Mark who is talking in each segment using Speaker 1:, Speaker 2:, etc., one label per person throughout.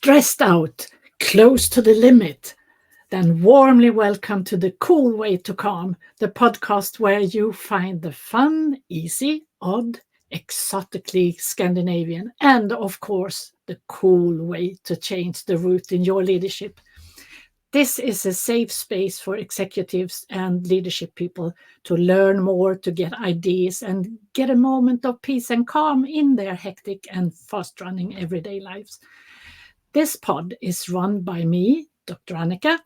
Speaker 1: stressed out, close to the limit, then warmly welcome to The Cool Way to Calm, the podcast where you find the fun, easy, odd, exotically Scandinavian, and of course, the cool way to change the route in your leadership. This is a safe space for executives and leadership people to learn more, to get ideas, and get a moment of peace and calm in their hectic and fast running everyday lives. This pod is run by me, Dr. Annika,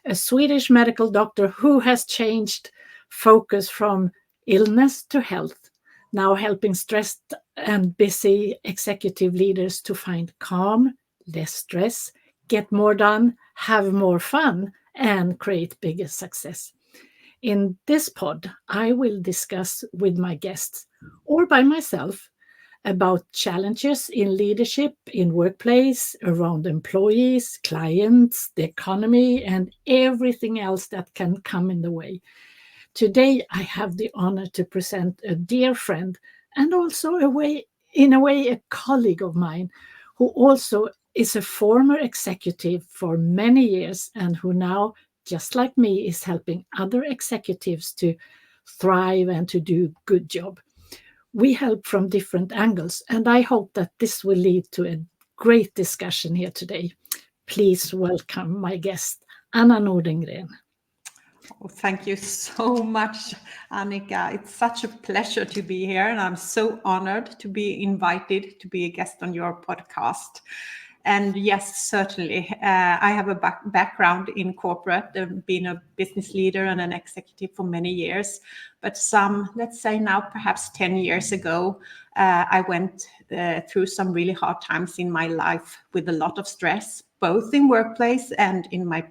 Speaker 1: a Swedish medical doctor who has changed focus from illness to health, now helping stressed and busy executive leaders to find calm, less stress, get more done, have more fun, and create bigger success. In this pod, I will discuss with my guests or by myself about challenges in leadership, in workplace, around employees, clients, the economy, and everything else that can come in the way. Today, I have the honor to present a dear friend and also in a way, a colleague of mine who also is a former executive for many years and who now, just like me, is helping other executives to thrive and to do a good job. We help from different angles, and I hope that this will lead to a great discussion here today. Please welcome my guest, Anna Nordengren.
Speaker 2: Oh, thank you so much, Annika. It's such a pleasure to be here, and I'm so honored to be invited to be a guest on your podcast. And yes, certainly, I have a background in corporate, been a business leader and an executive for many years. But let's say now, perhaps 10 years ago, I went through some really hard times in my life with a lot of stress, both in workplace and in my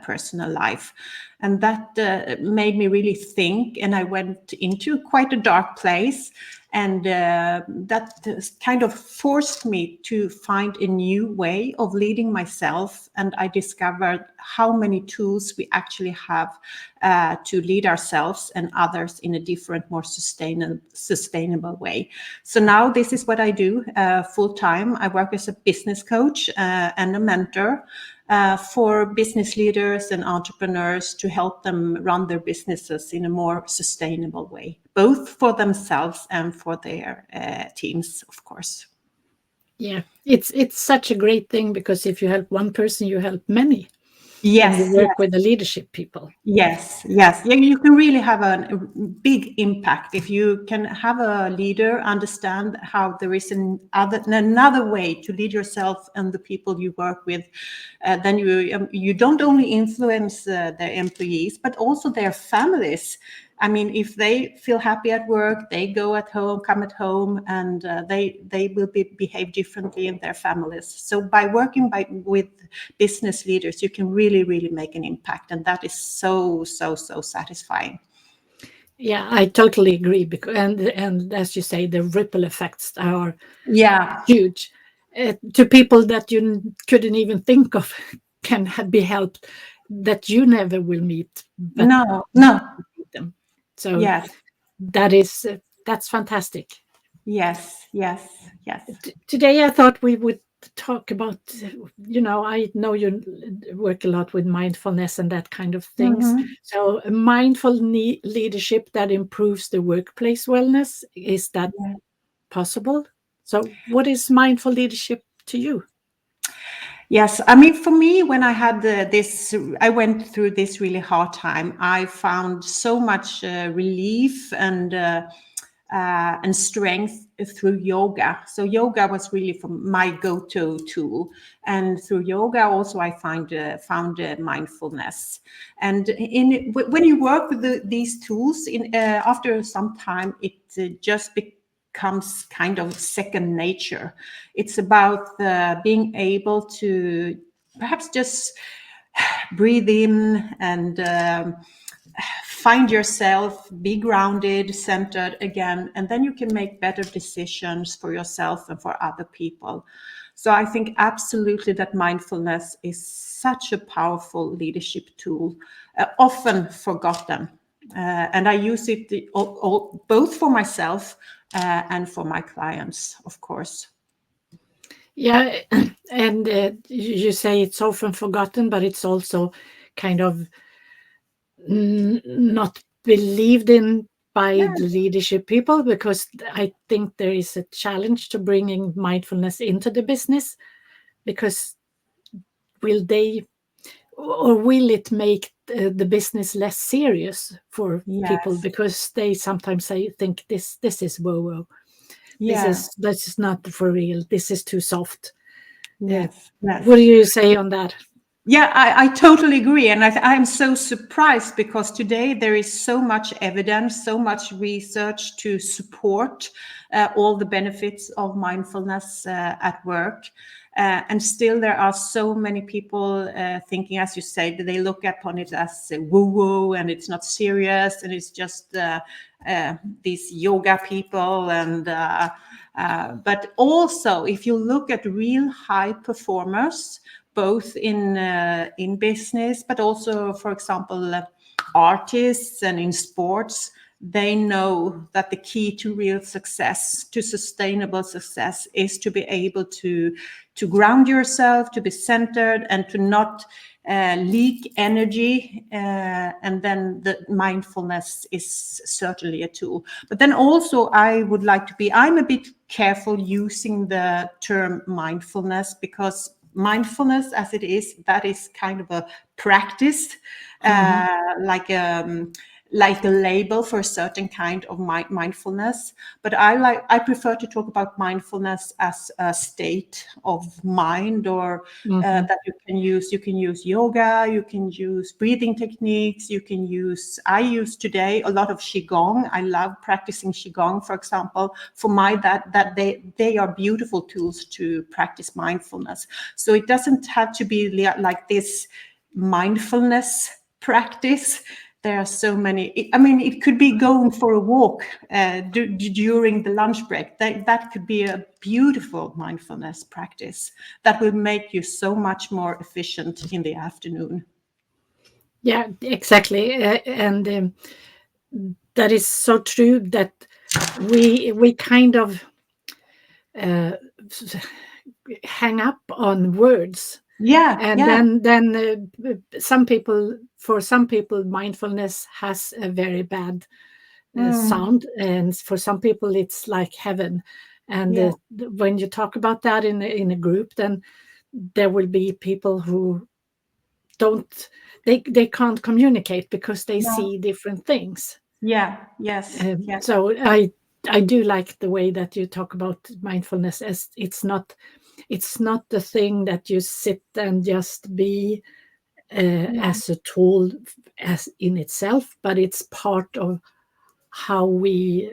Speaker 2: personal life. And that made me really think, and I went into quite a dark place. And that kind of forced me to find a new way of leading myself. And I discovered how many tools we actually have to lead ourselves and others in a different, more sustainable way. So now this is what I do full time. I work as a business coach and a mentor for business leaders and entrepreneurs to help them run their businesses in a more sustainable way, both for themselves and for their teams, of course.
Speaker 1: Yeah, it's such a great thing because if you help one person, you help many.
Speaker 2: Yes,
Speaker 1: and you work with the leadership people.
Speaker 2: Yes. Yeah, you can really have a big impact if you can have a leader understand how there is another way to lead yourself and the people you work with. Then you don't only influence their employees, but also their families. I mean, if they feel happy at work, they come at home, and they will behave differently in their families. So by working with business leaders, you can really, really make an impact, and that is so satisfying.
Speaker 1: Yeah, I totally agree. Because and as you say, the ripple effects are huge to people that you couldn't even think of can be helped, that you never will meet. But
Speaker 2: no.
Speaker 1: Them. So
Speaker 2: Yes.
Speaker 1: That's fantastic.
Speaker 2: Yes.
Speaker 1: Today I thought we would talk about, I know you work a lot with mindfulness and that kind of things.
Speaker 2: Mm-hmm.
Speaker 1: So mindful leadership that improves the workplace wellness, is that possible? So what is mindful leadership to you?
Speaker 2: Yes, I mean, for me, when I had I went through this really hard time, I found so much relief and strength through yoga. So yoga was really my go-to tool, and through yoga also I found mindfulness. And when you work with these tools, after some time, it just becomes kind of second nature. It's about being able to perhaps just breathe in and find yourself, be grounded, centered again, and then you can make better decisions for yourself and for other people. So I think absolutely that mindfulness is such a powerful leadership tool, often forgotten. And I use it both for myself and for my clients, of course.
Speaker 1: Yeah, and you say it's often forgotten, but it's also kind of not believed in by
Speaker 2: Yeah.
Speaker 1: the leadership people, because I think there is a challenge to bringing mindfulness into the business, because will they, or will it make the business less serious for people,
Speaker 2: Yes.
Speaker 1: because they sometimes say think this is whoa whoa,
Speaker 2: Yeah.
Speaker 1: this is not for real, this is too soft. uh,
Speaker 2: Yes. Yes.
Speaker 1: what do you say on that?
Speaker 2: Yeah, I totally agree. And I'm so surprised because today there is so much evidence, so much research to support all the benefits of mindfulness at work. And still, there are so many people thinking, as you say, that they look upon it as woo woo and it's not serious and it's just these yoga people. But also, if you look at real high performers, both in business, but also, for example, artists and in sports, they know that the key to real success, to sustainable success, is to be able to ground yourself, to be centered, and to not leak energy. And then the mindfulness is certainly a tool. But then also, I'm a bit careful using the term mindfulness, because mindfulness as it is, that is kind of a practice,
Speaker 1: Mhm.
Speaker 2: uh, like like a label for a certain kind of mindfulness. But I prefer to talk about mindfulness as a state of mind, or
Speaker 1: Mhm.
Speaker 2: that you can use yoga, you can use breathing techniques, I use today a lot of qigong. I love practicing qigong, for example. For my that they are beautiful tools to practice mindfulness. So it doesn't have to be like this mindfulness practice. There are so many. I mean, it could be going for a walk during the lunch break. That could be a beautiful mindfulness practice that will make you so much more efficient in the afternoon.
Speaker 1: Yeah, exactly. And that is so true that we kind of uh, hang up on words,
Speaker 2: Yeah,
Speaker 1: and
Speaker 2: yeah.
Speaker 1: some people mindfulness has a very bad
Speaker 2: Mm,
Speaker 1: sound, and for some people it's like heaven. And
Speaker 2: yeah,
Speaker 1: when you talk about that in a group, then there will be people who don't, they can't communicate because they
Speaker 2: no,
Speaker 1: see different things.
Speaker 2: yeah, yes, yes,
Speaker 1: So I do like the way that you talk about mindfulness, as it's not the thing that you sit and just be
Speaker 2: yeah,
Speaker 1: as a tool as in itself, but it's part of how we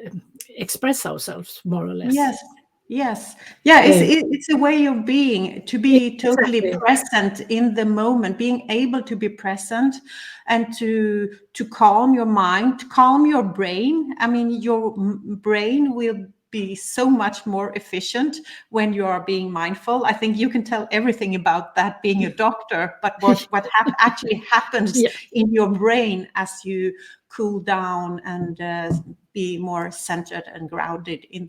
Speaker 1: express ourselves, more or less.
Speaker 2: yes, yes. Yeah,
Speaker 1: Uh,
Speaker 2: it's a way of being, to be totally
Speaker 1: exactly.
Speaker 2: present in the moment, being able to be present, and to calm your mind, to calm your brain. I mean, your brain will be so much more efficient when you are being mindful. I think you can tell everything about that being a doctor, but actually happens
Speaker 1: Yeah,
Speaker 2: in your brain as you cool down and be more centered and grounded in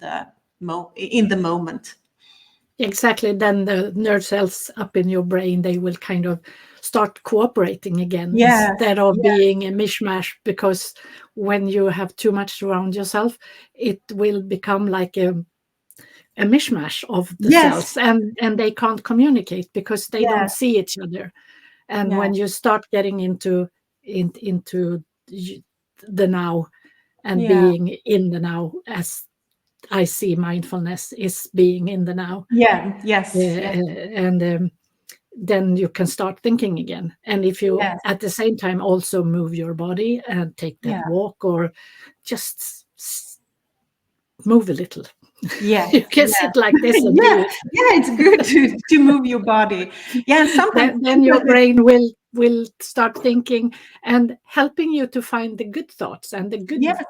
Speaker 2: in the moment.
Speaker 1: exactly. Then the nerve cells up in your brain, they will kind of start cooperating again
Speaker 2: Yes,
Speaker 1: instead of
Speaker 2: yes,
Speaker 1: being a mishmash, because when you have too much around yourself, it will become like a mishmash of the
Speaker 2: yes,
Speaker 1: cells, and they can't communicate because they don't
Speaker 2: yes,
Speaker 1: see each other. And when
Speaker 2: yes,
Speaker 1: you start getting into the now, and
Speaker 2: yeah,
Speaker 1: being in the now, as I see mindfulness is being in the now,
Speaker 2: yeah, yes, yes,
Speaker 1: and then you can start thinking again. And if you
Speaker 2: yes,
Speaker 1: at the same time also move your body and take that
Speaker 2: yeah,
Speaker 1: walk, or just move a little,
Speaker 2: yes,
Speaker 1: you can
Speaker 2: yes.
Speaker 1: sit like this and do
Speaker 2: Yeah,
Speaker 1: it.
Speaker 2: yeah, it's good to move your body. Yeah, and sometimes
Speaker 1: Then your brain will start thinking and helping you to find the good thoughts and the good
Speaker 2: yes.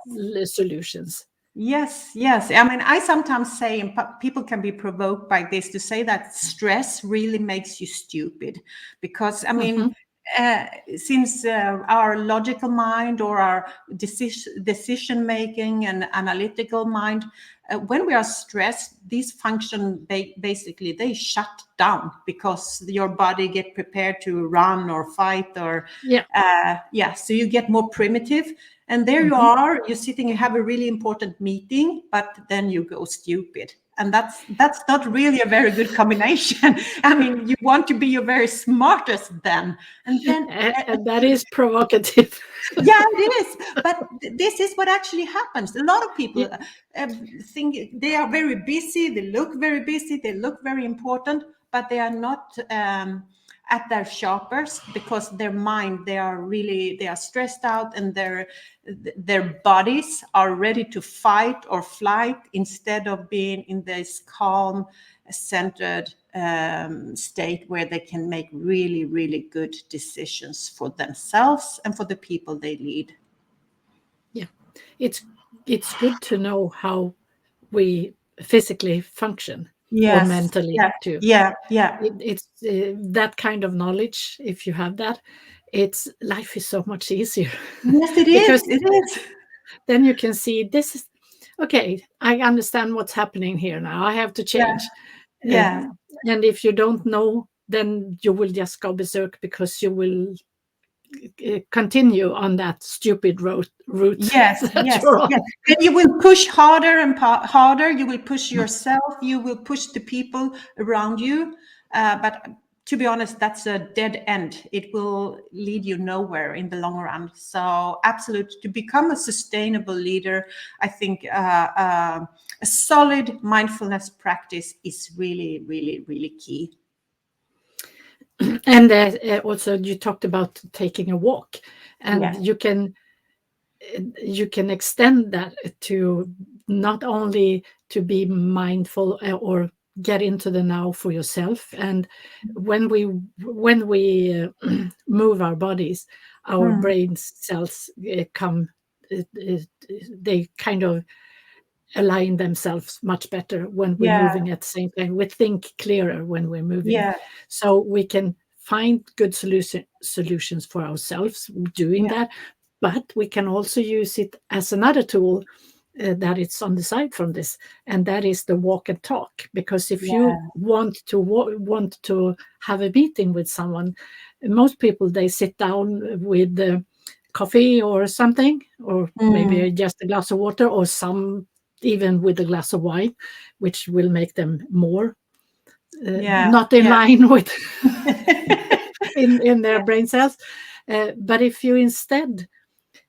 Speaker 1: solutions.
Speaker 2: Yes, yes. I mean, I sometimes say, and people can be provoked by this, to say that stress really makes you stupid. Because, I mean,
Speaker 1: Mhm.
Speaker 2: since our logical mind or our decision making and analytical mind, when we are stressed, these function basically they shut down because your body get prepared to run or fight or
Speaker 1: Yeah.
Speaker 2: so you get more primitive. And there you are, you're sitting, you have a really important meeting, but then you go stupid. And that's not really a very good combination. I mean, you want to be your very smartest then. And then
Speaker 1: And that is provocative.
Speaker 2: yeah, it is. But this is what actually happens. A lot of people
Speaker 1: Yeah.
Speaker 2: think they are very busy, they look very busy, they look very important, but they are not at their sharpest because their mind, they are stressed out, and their bodies are ready to fight or flight instead of being in this calm, centered state where they can make really, really good decisions for themselves and for the people they lead.
Speaker 1: Yeah. It's good to know how we physically function, or
Speaker 2: Yes.
Speaker 1: mentally
Speaker 2: Yeah.
Speaker 1: too.
Speaker 2: Yeah. Yeah.
Speaker 1: It's that kind of knowledge. If you have that, it's life is so much easier.
Speaker 2: Yes, it is.
Speaker 1: Because
Speaker 2: It is.
Speaker 1: then you can see this is okay. I understand what's happening here now. I have to
Speaker 2: Yeah.
Speaker 1: change.
Speaker 2: Yeah.
Speaker 1: And if you don't know, then you will just go berserk because you will continue on that stupid route
Speaker 2: Yes,
Speaker 1: that
Speaker 2: yes,
Speaker 1: you're on.
Speaker 2: yes. And you will push harder and harder. You will push yourself. You will push the people around you. But to be honest, that's a dead end. It will lead you nowhere in the long run. So, absolute to become a sustainable leader, I think a solid mindfulness practice is really, really, really key.
Speaker 1: And also, you talked about taking a walk, and
Speaker 2: Yes.
Speaker 1: you can extend that to not only to be mindful or get into the now for yourself. And when we move our bodies, our
Speaker 2: Mm.
Speaker 1: brain cells come uh, they kind of align themselves much better when we're
Speaker 2: Yeah.
Speaker 1: moving at the same time. We think clearer when we're moving,
Speaker 2: Yeah.
Speaker 1: so we can find good solutions for ourselves doing
Speaker 2: Yeah.
Speaker 1: that. But we can also use it as another tool that it's on the side from this, and that is the walk and talk. Because if you
Speaker 2: Yeah.
Speaker 1: want to have a meeting with someone, most people they sit down with coffee or something, or
Speaker 2: Mm.
Speaker 1: maybe just a glass of water, or some even with a glass of wine, which will make them more
Speaker 2: Yeah.
Speaker 1: not in
Speaker 2: Yeah.
Speaker 1: line with in their
Speaker 2: Yeah.
Speaker 1: brain cells. But if you instead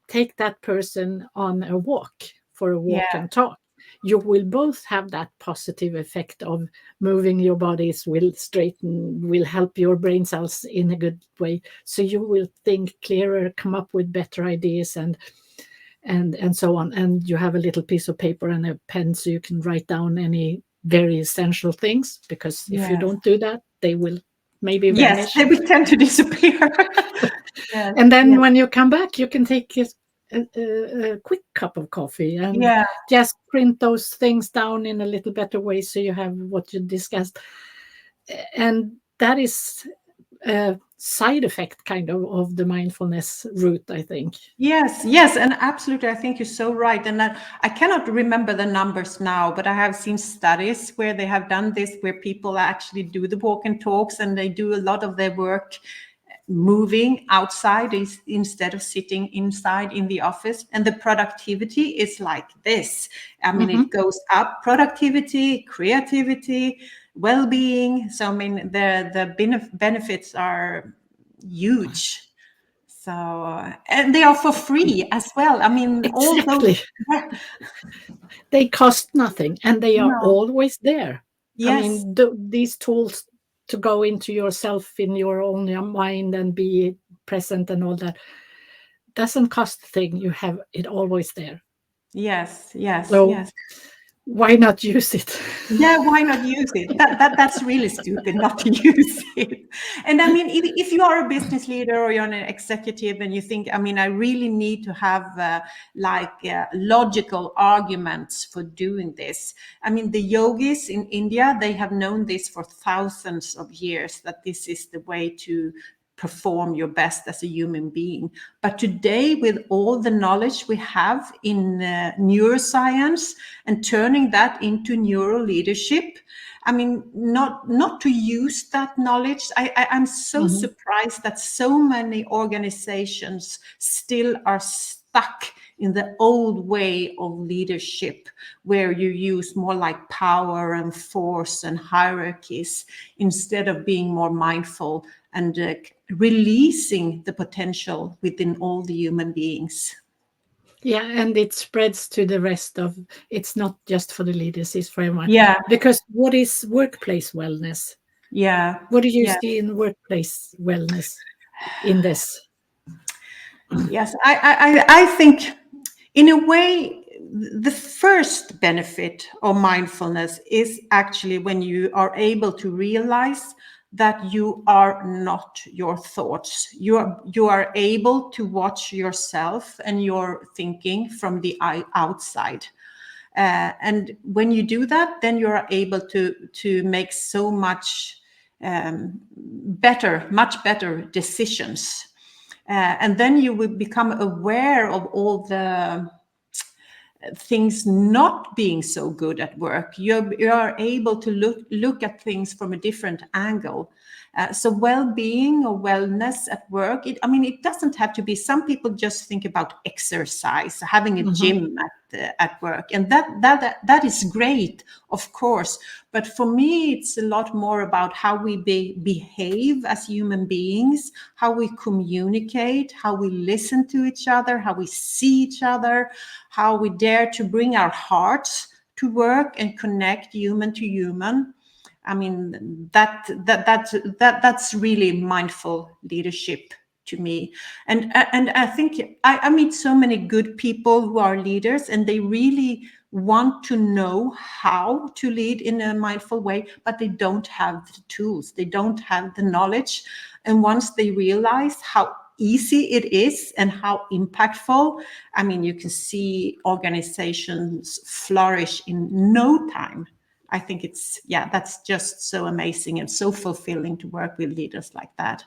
Speaker 1: take that person on a walk for a walk
Speaker 2: Yeah.
Speaker 1: and talk, you will both have that positive effect of moving your bodies, will straighten, will help your brain cells in a good way. So you will think clearer, come up with better ideas, and so on. And you have a little piece of paper and a pen so you can write down any very essential things, because if you
Speaker 2: Yes.
Speaker 1: don't do that, they will maybe
Speaker 2: Yes,
Speaker 1: vanish.
Speaker 2: they will tend to disappear. Yes,
Speaker 1: And then
Speaker 2: yes,
Speaker 1: when you come back, you can take a quick cup of coffee and
Speaker 2: yeah,
Speaker 1: just print those things down in a little better way so you have what you discussed. And that is a side effect kind of the mindfulness route, I think.
Speaker 2: yes, yes, and absolutely. I think you're so right. And I cannot remember the numbers now, but I have seen studies where they have done this, where people actually do the walk and talks, and they do a lot of their work moving outside instead of sitting inside in the office, and the productivity is like this. I mean,
Speaker 1: Hmm.
Speaker 2: it goes up: productivity, creativity, well-being. So I mean, the benefits are huge. So and they are for free as well. I mean, all those.
Speaker 1: Exactly.
Speaker 2: Yeah,
Speaker 1: They cost nothing and they are
Speaker 2: no,
Speaker 1: always there. I
Speaker 2: yes,
Speaker 1: mean, these tools to go into yourself in your own mind and be present and all that doesn't cost a thing. You have it always there.
Speaker 2: yes, yes,
Speaker 1: So
Speaker 2: yes.
Speaker 1: why not use it?
Speaker 2: Yeah, why not use it? That's really stupid not to use it. And I mean, if you are a business leader or you're an executive and you think, I mean, I really need to have logical arguments for doing this. I mean, the yogis in India, they have known this for thousands of years, that this is the way to perform your best as a human being. But today, with all the knowledge we have in neuroscience and turning that into neuro leadership, I mean, not to use that knowledge. I'm so
Speaker 1: Mhm.
Speaker 2: surprised that so many organizations still are stuck in the old way of leadership, where you use more like power and force and hierarchies instead of being more mindful and releasing the potential within all the human beings.
Speaker 1: Yeah, and it spreads to the rest of, it's not just for the leaders, it's for everyone.
Speaker 2: Yeah,
Speaker 1: Because what is workplace wellness?
Speaker 2: yeah,
Speaker 1: What do you
Speaker 2: yeah.
Speaker 1: see in workplace wellness in this?
Speaker 2: Yes, I think in a way, the first benefit of mindfulness is actually when you are able to realize that you are not your thoughts. You are able to watch yourself and your thinking from the outside. And when you do that, then you are able to make so much much better decisions. And then you will become aware of all the things not being so good at work. You are able to look at things from a different angle. So well-being or wellness at work, I mean, it doesn't have to be. Some people just think about exercise, having a
Speaker 1: Mhm.
Speaker 2: gym at work, and that is great, of course. But for me, it's a lot more about how we behave as human beings, how we communicate, how we listen to each other, how we see each other, how we dare to bring our hearts to work and connect human to human. I mean, that's really mindful leadership to me. And I think I meet so many good people who are leaders, and they really want to know how to lead in a mindful way, but they don't have the tools, they don't have the knowledge. And once they realize how easy it is and how impactful, I mean, you can see organizations flourish in no time. I think that's just so amazing and so fulfilling to work with leaders like that.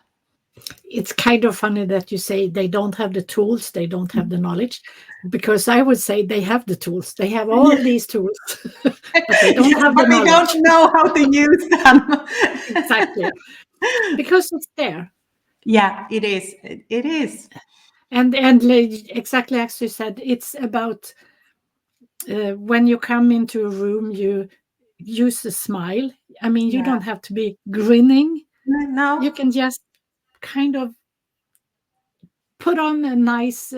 Speaker 1: It's kind of funny that you say they don't have the tools, they don't have the knowledge, because I would say they have the tools. They have all these tools, but they don't
Speaker 2: Yes,
Speaker 1: have
Speaker 2: but
Speaker 1: the
Speaker 2: they don't
Speaker 1: knowledge.
Speaker 2: know how to use them.
Speaker 1: Exactly. Because it's there.
Speaker 2: Yeah, it is. It is.
Speaker 1: And exactly as you said, it's about when you come into a room, you use a smile. I mean, you
Speaker 2: Yeah.
Speaker 1: don't have to be grinning. You
Speaker 2: No.
Speaker 1: can just kind of put on a nice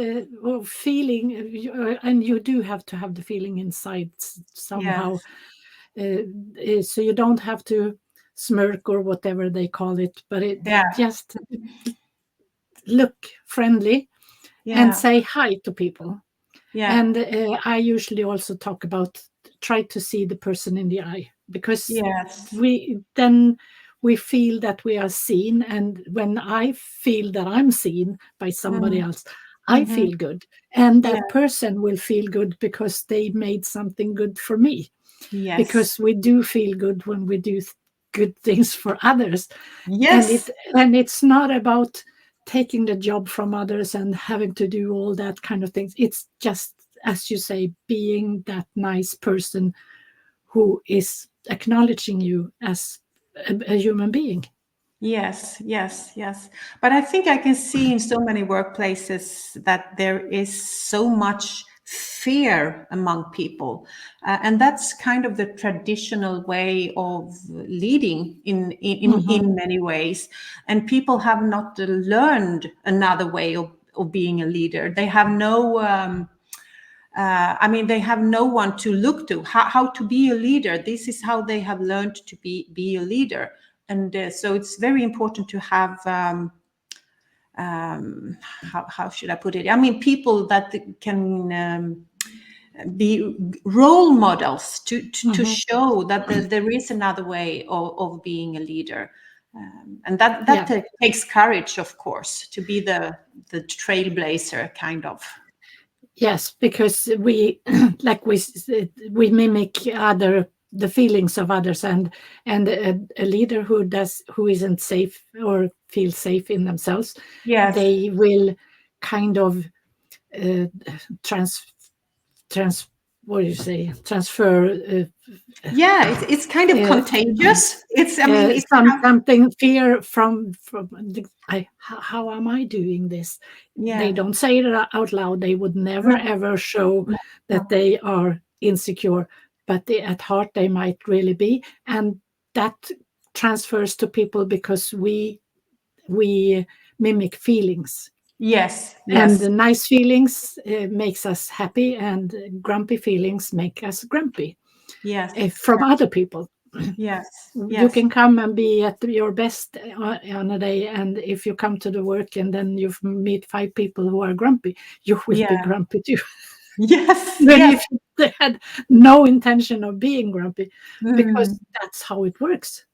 Speaker 1: feeling, and you do have to have the feeling inside somehow.
Speaker 2: Yes.
Speaker 1: So you don't have to smirk or whatever they call it, but
Speaker 2: Yeah.
Speaker 1: just look friendly and
Speaker 2: Yeah.
Speaker 1: say hi to people.
Speaker 2: Yeah.
Speaker 1: And I usually also talk about try to see the person in the eye, because
Speaker 2: Yes.
Speaker 1: we feel that we are seen, and when I feel that I'm seen by somebody
Speaker 2: Mm.
Speaker 1: else, I
Speaker 2: Hmm.
Speaker 1: feel good, and
Speaker 2: Yeah.
Speaker 1: that person will feel good because they made something good for me,
Speaker 2: Yes.
Speaker 1: because we do feel good when we do good things for others. and
Speaker 2: Yes.
Speaker 1: it and it's not about taking the job from others and having to do all that kind of things. It's just, as you say, being that nice person who is acknowledging you as a human being.
Speaker 2: Yes, yes, yes. But I think I can see in so many workplaces that there is so much fear among people. And that's kind of the traditional way of leading
Speaker 1: Mhm.
Speaker 2: in many ways. And people have not learned another way of being a leader. They have no. I mean, they have no one to look to. How to be a leader? This is how they have learned to be a leader, and so it's very important to have. How should I put it? I mean, people that can be role models to
Speaker 1: Mhm.
Speaker 2: show that there is another way of being a leader. And that
Speaker 1: Yeah.
Speaker 2: takes courage, of course, to be the trailblazer, kind of.
Speaker 1: Yes, because we like we mimic other the feelings of others, and a leader who isn't safe or feel safe in themselves,
Speaker 2: Yes.
Speaker 1: they will kind of uh, trans trans what do you say, transfer
Speaker 2: Yeah, it's kind of
Speaker 1: uh,
Speaker 2: contagious. It's, I mean, if you have,
Speaker 1: something fear from how am I doing this? They
Speaker 2: yeah,
Speaker 1: don't say it out loud. They would never
Speaker 2: no,
Speaker 1: ever show
Speaker 2: no,
Speaker 1: that
Speaker 2: no.
Speaker 1: they are insecure, but at heart they might really be, and that transfers to people because we mimic feelings,
Speaker 2: Yes,
Speaker 1: and
Speaker 2: yes,
Speaker 1: the nice feelings makes us happy, and grumpy feelings make us grumpy
Speaker 2: yes,
Speaker 1: from other people.
Speaker 2: yes,
Speaker 1: You
Speaker 2: yes,
Speaker 1: can come and be at your best on a day, and if you come to the work and then you meet 5 people who are grumpy, you will be
Speaker 2: yeah,
Speaker 1: grumpy too.
Speaker 2: yes,
Speaker 1: Even
Speaker 2: yes.
Speaker 1: if they had no intention of being grumpy,
Speaker 2: Mm.
Speaker 1: because that's how it works.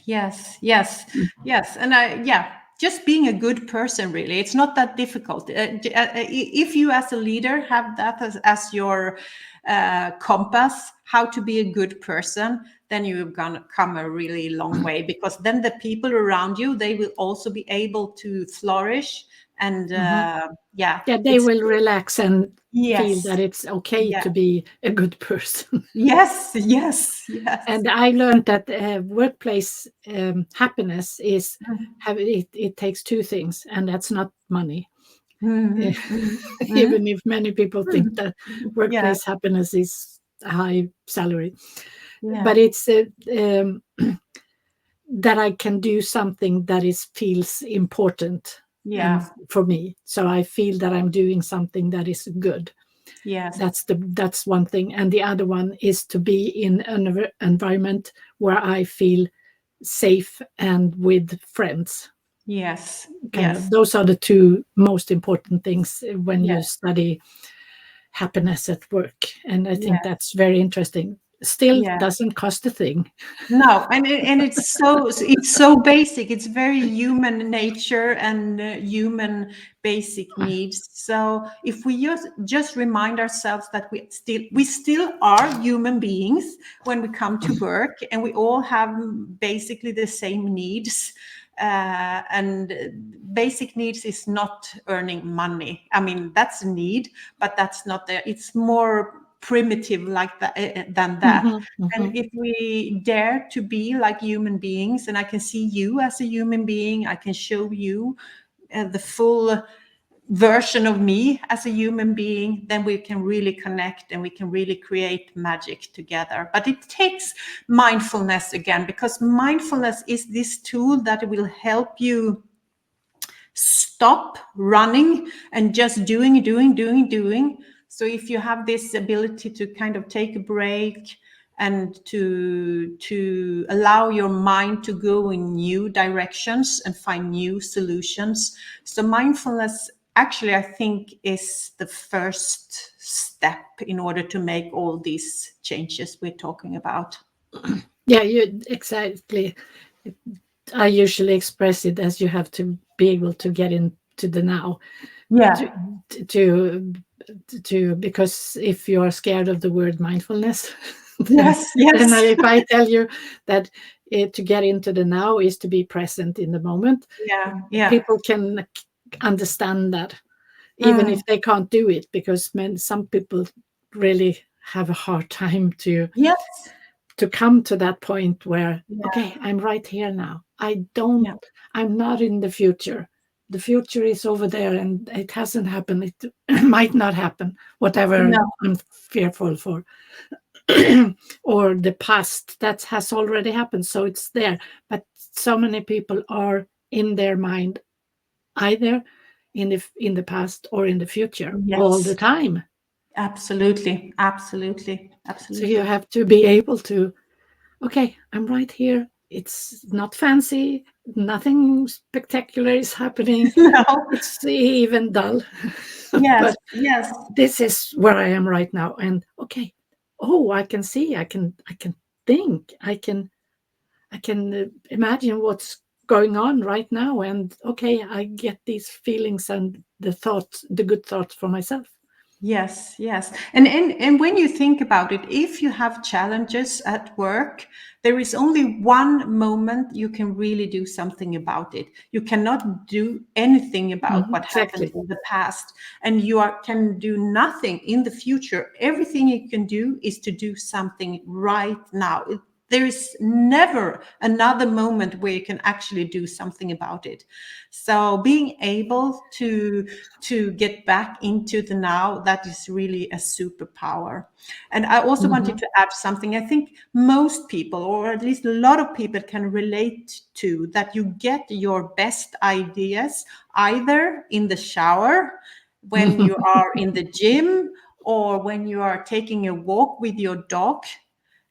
Speaker 2: Yes, yes, yes. And yeah, just being a good person, really. It's not that difficult. If you, as a leader, have that as your compass, how to be a good person, then you've gonna come a really long way, because then the people around you, they will also be able to flourish. And
Speaker 1: Mhm.
Speaker 2: yeah,
Speaker 1: Yeah, they
Speaker 2: it's,
Speaker 1: will relax and feel
Speaker 2: yes,
Speaker 1: that it's okay
Speaker 2: yeah,
Speaker 1: to be a good person.
Speaker 2: yes, yes, yes.
Speaker 1: And I learned that workplace happiness is it takes 2 things, and that's not money.
Speaker 2: Mm, mm, mm,
Speaker 1: Even if many people think
Speaker 2: mm.
Speaker 1: that
Speaker 2: Yes,
Speaker 1: workplace happiness is a high salary,
Speaker 2: yeah,
Speaker 1: but it's that I can do something that is feels important and
Speaker 2: yeah,
Speaker 1: for me, so I feel that I'm doing something that is good.
Speaker 2: yes.
Speaker 1: That's one thing, and the other one is to be in an environment where I feel safe and with friends.
Speaker 2: Yes,
Speaker 1: Kind of
Speaker 2: yes,
Speaker 1: those are the 2 most important things when
Speaker 2: yes,
Speaker 1: you study happiness at work, and I think
Speaker 2: yes,
Speaker 1: that's very interesting. Still
Speaker 2: yes.
Speaker 1: doesn't cost a thing.
Speaker 2: No, and it's so basic. It's very human nature and human basic needs. So if we just remind ourselves that we still are human beings when we come to work, and we all have basically the same needs. And basic needs is not earning money. I mean, that's a need, but that's not there. It's more primitive like that than that.
Speaker 1: Mhm,
Speaker 2: And
Speaker 1: mhm.
Speaker 2: if we dare to be like human beings, and I can see you as a human being, I can show you the full version of me as a human being, then we can really connect and we can really create magic together. But it takes mindfulness again, because mindfulness is this tool that will help you stop running and just doing. So if you have this ability to kind of take a break and to allow your mind to go in new directions and find new solutions. So mindfulness actually, I think, is the first step in order to make all these changes we're talking about.
Speaker 1: Yeah, you exactly. I usually express it as you have to be able to get into the now, to
Speaker 2: Yeah.
Speaker 1: to because if you are scared of the word mindfulness, then
Speaker 2: Yes, yes.
Speaker 1: if I tell you that to get into the now is to be present in the moment,
Speaker 2: Yeah, yeah.
Speaker 1: people can understand that, even if
Speaker 2: Mm.
Speaker 1: they can't do it, because some people really have a hard time
Speaker 2: Yes.
Speaker 1: to come to that point where,
Speaker 2: Yeah,
Speaker 1: okay, I'm right here now.
Speaker 2: yeah.
Speaker 1: I'm not in the future. The future is over there and it hasn't happened. It might not happen, whatever
Speaker 2: No.
Speaker 1: I'm fearful for. Or the past that has already happened. So it's there. But so many people are in their mind, either in the past or in the future all the
Speaker 2: Yes,
Speaker 1: time.
Speaker 2: absolutely, absolutely,
Speaker 1: So you
Speaker 2: absolutely.
Speaker 1: have to be able to, okay, I'm right here. It's not fancy. Nothing spectacular is happening.
Speaker 2: No.
Speaker 1: It's even dull.
Speaker 2: Yes,
Speaker 1: But
Speaker 2: yes,
Speaker 1: this is where I am right now. And okay, oh, I can see. I can think. I can imagine what's going on right now. And okay, I get these feelings and the thoughts, the good thoughts for myself.
Speaker 2: Yes, yes. And when you think about it, if you have challenges at work, there is only one moment you can really do something about it. You cannot do anything about what happened
Speaker 1: Exactly.
Speaker 2: in the past, and can do nothing in the future. Everything you can do is to do something right now. There is never another moment where you can actually do something about it. So being able to get back into the now, that is really a superpower. And I also wanted
Speaker 1: Mhm.
Speaker 2: to add something. I think most people, or at least a lot of people, can relate to that. You get your best ideas either in the shower, when you are in the gym, or when you are taking a walk with your dog.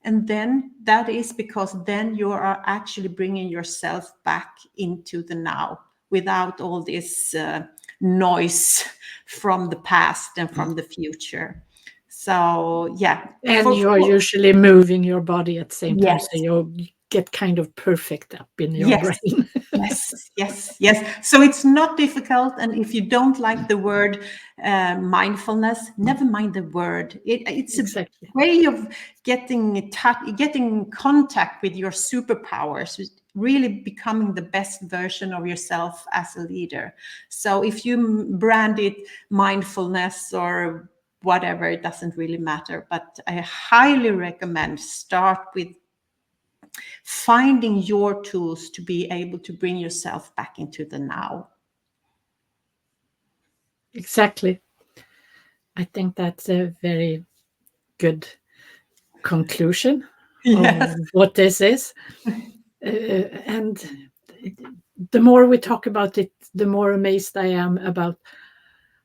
Speaker 2: And then that is because then you are actually bringing yourself back into the now without all this noise from the past and from the future. So yeah,
Speaker 1: And you're
Speaker 2: for
Speaker 1: usually moving your body at the same time, so
Speaker 2: yes,
Speaker 1: you get kind of perfect up in your
Speaker 2: yes,
Speaker 1: brain.
Speaker 2: yes, yes, yes. So it's not difficult, and if you don't like the word mindfulness, never mind the word. It's a
Speaker 1: Exactly.
Speaker 2: way of getting in contact with your superpowers, really becoming the best version of yourself as a leader. So if you brand it mindfulness or whatever, it doesn't really matter. But I highly recommend start with finding your tools to be able to bring yourself back into the now.
Speaker 1: Exactly. I think that's a very good conclusion of
Speaker 2: Yes.
Speaker 1: what this is. And the more we talk about it, the more amazed I am about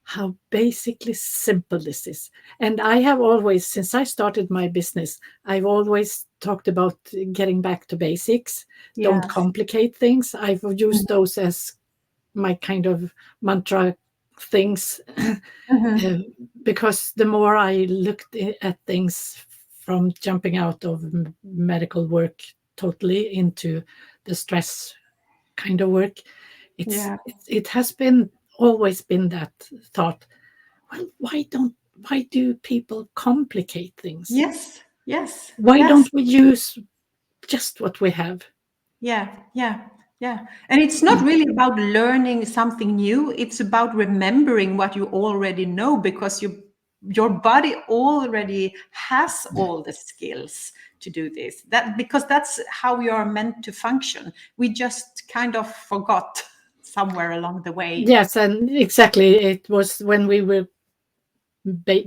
Speaker 1: how basically simple this is. And I have always, since I started my business, I've always talked about getting back to basics, don't
Speaker 2: Yes.
Speaker 1: complicate things. I've used those as my kind of mantra things.
Speaker 2: Mhm.
Speaker 1: Uh, because the more I looked at things from jumping out of medical work totally into the stress kind of work,
Speaker 2: Yeah.
Speaker 1: it has been always been that thought. Well, why do people complicate things?
Speaker 2: Yes. Yes.
Speaker 1: Why
Speaker 2: Yes.
Speaker 1: don't we use just what we have?
Speaker 2: Yeah. Yeah. Yeah. And it's not really about learning something new. It's about remembering what you already know, because your body already has all the skills to do this. That because that's how we are meant to function. We just kind of forgot somewhere along the way.
Speaker 1: Yes, and exactly. It was when we were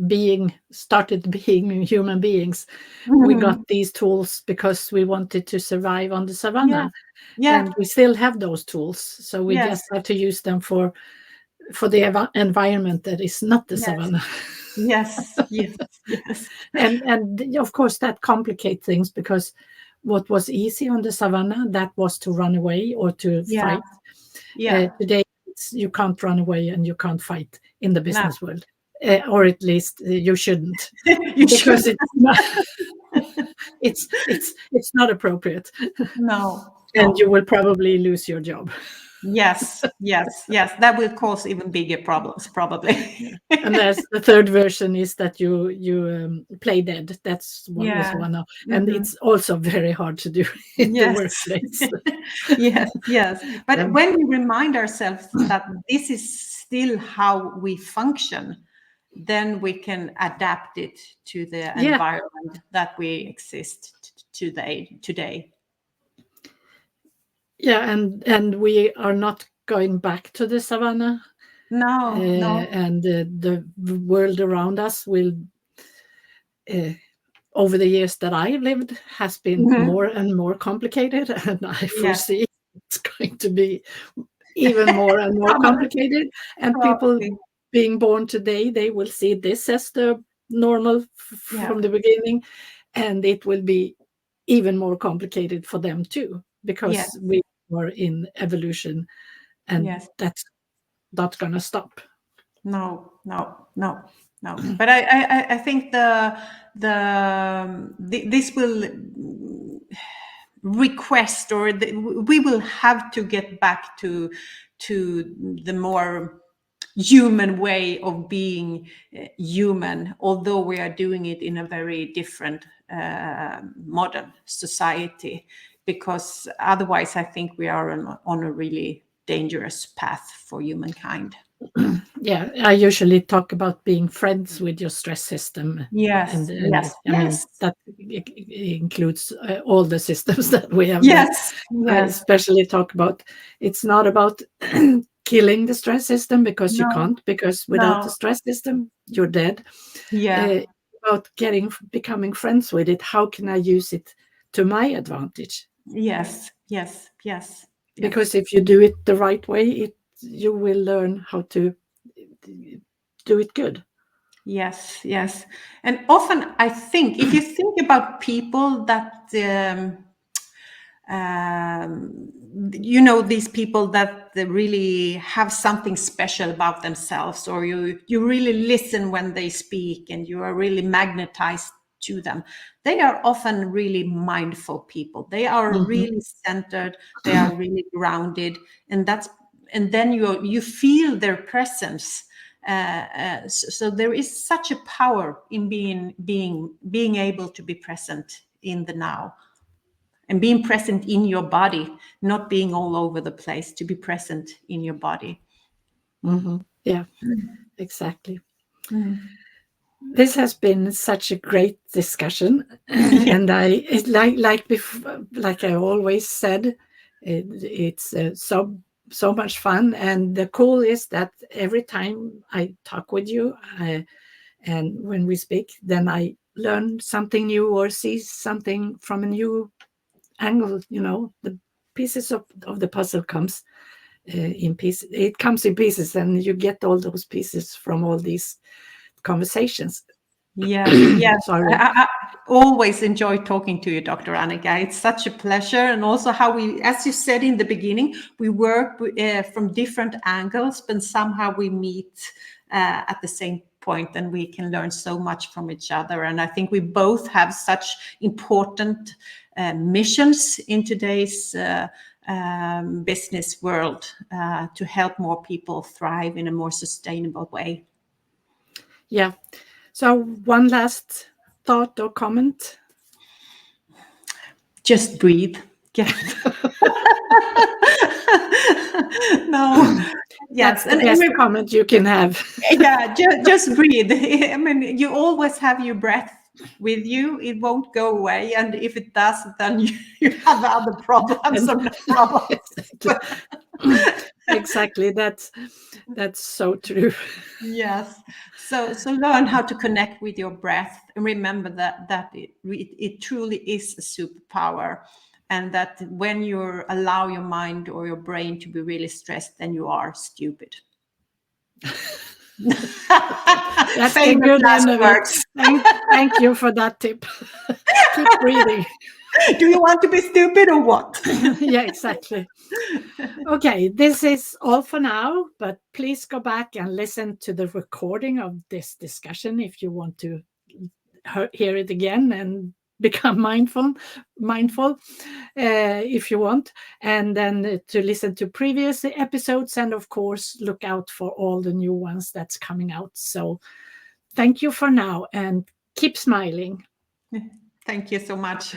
Speaker 1: being started being human beings, we got
Speaker 2: Mhm.
Speaker 1: these tools because we wanted to survive on the
Speaker 2: Yeah.
Speaker 1: savannah,
Speaker 2: Yeah.
Speaker 1: and we still have those tools. So we
Speaker 2: Yes.
Speaker 1: just have to use them for the environment that is not the
Speaker 2: Yes.
Speaker 1: savannah.
Speaker 2: Yes. Yes. Yes.
Speaker 1: And of course that complicates things, because what was easy on the savannah, that was to run away or to
Speaker 2: Yeah.
Speaker 1: fight.
Speaker 2: Yeah.
Speaker 1: Today you can't run away and you can't fight in the
Speaker 2: No.
Speaker 1: business world, or at least you shouldn't,
Speaker 2: You should.
Speaker 1: because it's not, it's not appropriate,
Speaker 2: No.
Speaker 1: and you
Speaker 2: No.
Speaker 1: will probably lose your job.
Speaker 2: Yes. Yes. Yes. That will cause even bigger problems, probably.
Speaker 1: Yeah. And there's the third version is that you play dead. That's what was
Speaker 2: Yeah.
Speaker 1: one of, and
Speaker 2: Hmm.
Speaker 1: it's also very hard to do in the
Speaker 2: Yes.
Speaker 1: workplace.
Speaker 2: Yes. Yes. But
Speaker 1: Um,
Speaker 2: when we remind ourselves that this is still how we function, then we can adapt it to the
Speaker 1: yeah,
Speaker 2: environment that we exist today.
Speaker 1: yeah, and we are not going back to the savannah,
Speaker 2: No, no.
Speaker 1: and the world around us will, uh, over the years that I've lived, has been more
Speaker 2: Mhm.
Speaker 1: and more complicated, and I
Speaker 2: Yes.
Speaker 1: foresee it's going to be even more and more
Speaker 2: Probably.
Speaker 1: complicated. And people
Speaker 2: Probably.
Speaker 1: being born today, they will see this as the normal
Speaker 2: Yeah.
Speaker 1: from the beginning, and it will be even more complicated for them too, because
Speaker 2: Yes.
Speaker 1: we are in evolution, and
Speaker 2: Yes.
Speaker 1: that's not going to stop.
Speaker 2: No, no, no, no. But I think this will request, we will have to get back to the more human way of being human, although we are doing it in a very different modern society, because otherwise I think we are on a really dangerous path for humankind.
Speaker 1: Yeah, I usually talk about being friends with your stress system,
Speaker 2: Yes,
Speaker 1: and
Speaker 2: yes,
Speaker 1: I mean
Speaker 2: yes,
Speaker 1: that includes all the systems that we have. But
Speaker 2: yes,
Speaker 1: I
Speaker 2: yes.
Speaker 1: especially talk about it's not about killing the stress system because you
Speaker 2: No,
Speaker 1: can't, because without the
Speaker 2: no.
Speaker 1: stress system you're dead.
Speaker 2: Yeah.
Speaker 1: Uh, about becoming friends with it. How can I use it to my advantage?
Speaker 2: Yes, yes, yes, yes.
Speaker 1: Because if you do it the right way, you will learn how to do it good.
Speaker 2: Yes, yes. And often I think, if you think about people that, these people that they really have something special about themselves, or you really listen when they speak and you are really magnetized to them. They are often really mindful people. They are
Speaker 1: Mhm.
Speaker 2: really centered. They are really grounded, and then you feel their presence. So there is such a power in being able to be present in the now, and being present in your body, not being all over the place, to be present in your body.
Speaker 1: Yeah, exactly.
Speaker 2: Mm.
Speaker 1: This has been such a great discussion,
Speaker 2: Yeah.
Speaker 1: and like I always said, it's so much fun. And the cool is that every time I talk with you, and when we speak, then I learn something new or see something from a new angle. The pieces of the puzzle comes in pieces. It comes in pieces, and you get all those pieces from all these conversations.
Speaker 2: Yes, yes.
Speaker 1: Sorry.
Speaker 2: I always enjoy talking to you, Dr. Annika. It's such a pleasure. And also how we, as you said in the beginning, we work from different angles, but somehow we meet at the same point, and we can learn so much from each other. And I think we both have such important missions in today's business world to help more people thrive in a more sustainable way.
Speaker 1: Yeah. So one last thought or comment.
Speaker 2: Just breathe. Get no, yes,
Speaker 1: That's the
Speaker 2: and
Speaker 1: best comment you can have.
Speaker 2: yeah, just breathe. I mean, you always have your breath with you. It won't go away, and if it does, then you have other problems
Speaker 1: And
Speaker 2: or no problems.
Speaker 1: exactly. Exactly. That's so true.
Speaker 2: Yes. So learn how to connect with your breath, and remember that it truly is a superpower, and that when you allow your mind or your brain to be really stressed, then you are stupid.
Speaker 1: That's the
Speaker 2: Famous
Speaker 1: good
Speaker 2: last
Speaker 1: end of it.
Speaker 2: words.
Speaker 1: Thank you for that tip. Keep breathing.
Speaker 2: Do you want to be stupid or what?
Speaker 1: Yeah, exactly. Okay, this is all for now, but please go back and listen to the recording of this discussion if you want to hear it again and become mindful if you want, and then to listen to previous episodes, and of course look out for all the new ones that's coming out. So thank you for now, and keep smiling.
Speaker 2: Thank you so much.